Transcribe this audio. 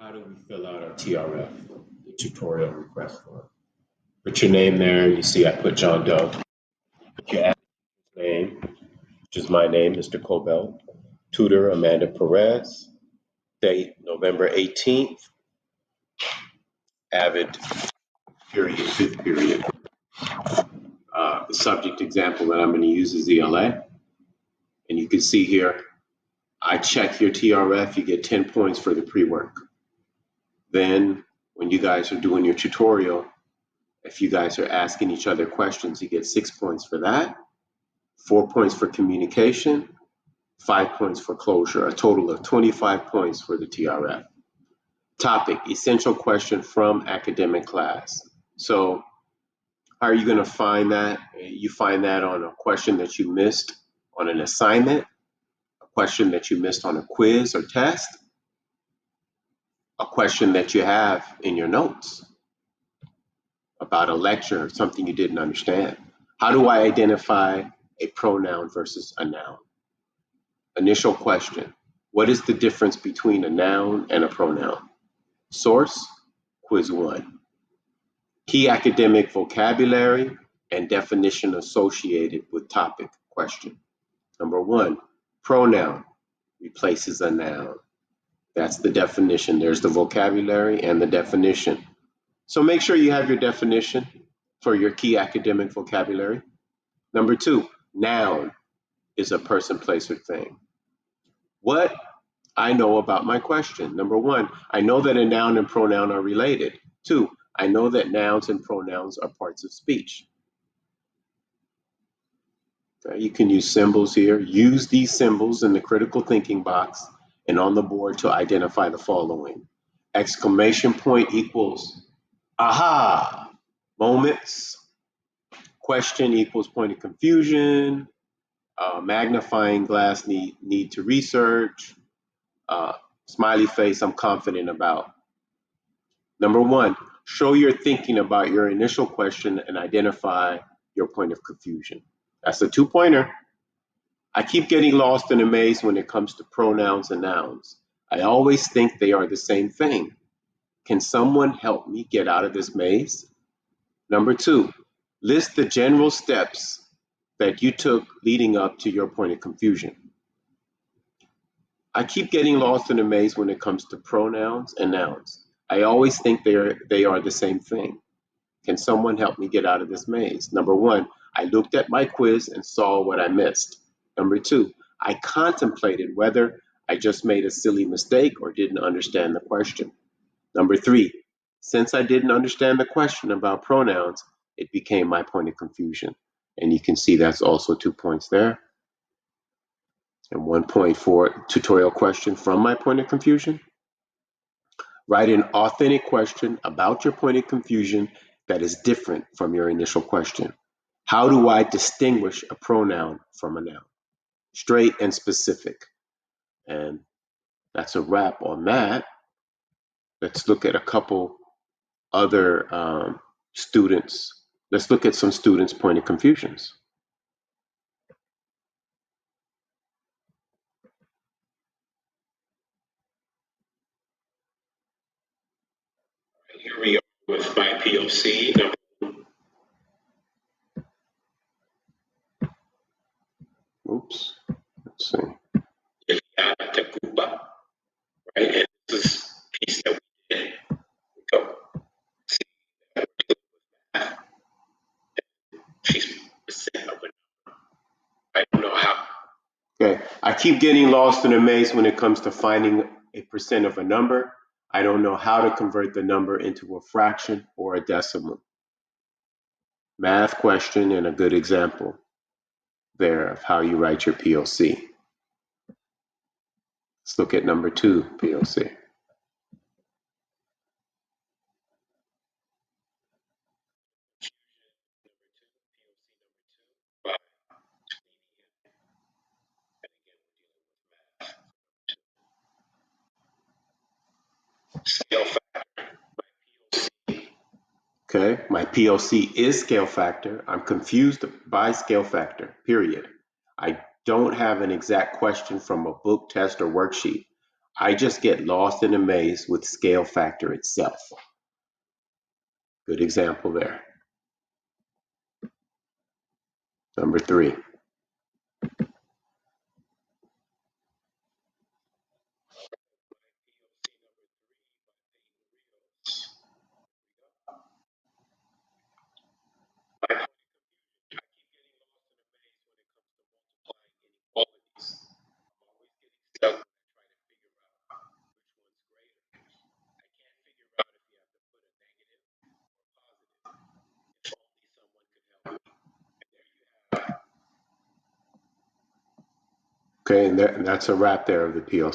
How do we fill out our TRF, the tutorial request form? Put your name there. You see I put John Doe. Put your name, which is my name, Mr. Cobell. Tutor, Amanda Perez. Date, November 18th. Avid, period, fifth period. The subject example that I'm going to use is ELA. And you can see here, I check your TRF, you get 10 points for the pre-work. Then when you guys are doing your tutorial, if you guys are asking each other questions, you get 6 points for that, 4 points for communication, 5 points for closure, a total of 25 points for the TRF. Topic, essential question from academic class. So how are you going to find that? You find that on a question that you missed on an assignment, a question that you missed on a quiz or test, a question that you have in your notes about a lecture or something you didn't understand. How do I identify a pronoun versus a noun? Initial question, what is the difference between a noun and a pronoun? Source, quiz 1. Key academic vocabulary and definition associated with topic question. Number 1, pronoun replaces a noun. That's the definition. There's the vocabulary and the definition. So make sure you have your definition for your key academic vocabulary. Number 2, noun is a person, place, or thing. What I know about my question. Number 1, I know that a noun and pronoun are related. 2, I know that nouns and pronouns are parts of speech. Okay, you can use symbols here. Use these symbols in the critical thinking box and on the board to identify the following. Exclamation point equals aha, moments. Question equals point of confusion. Magnifying glass, need to research. Smiley face, I'm confident about. Number 1, show your thinking about your initial question and identify your point of confusion. That's a 2-pointer. I keep getting lost and amazed when it comes to pronouns and nouns. I always think they are the same thing. Can someone help me get out of this maze? Number 2, list the general steps that you took leading up to your point of confusion. I keep getting lost and amazed when it comes to pronouns and nouns. I always think they are the same thing. Can someone help me get out of this maze? Number 1, I looked at my quiz and saw what I missed. Number 2, I contemplated whether I just made a silly mistake or didn't understand the question. Number 3, since I didn't understand the question about pronouns, it became my point of confusion. And you can see that's also 2 points there. And 1 point for tutorial question from my point of confusion. Write an authentic question about your point of confusion that is different from your initial question. How do I distinguish a pronoun from a noun? Straight and specific. And that's a wrap on that. Let's look at a couple other students. Let's look at some students' point of confusions. Here we are with my POC. Oops, let's see. Takuba, right? And this is a piece that we did. Go. See that we're dealing with math. She's percent of a number. I don't know how. Okay, I keep getting lost and amazed when it comes to finding a percent of a number. I don't know how to convert the number into a fraction or a decimal. Math question and a good example there of how you write your POC. Let's look at number 2 POC. Scale factor. Okay, my POC is scale factor. I'm confused by scale factor, period. I don't have an exact question from a book, test, or worksheet. I just get lost in a maze with scale factor itself. Good example there. Number 3. Okay, and that's a wrap there of the PLC.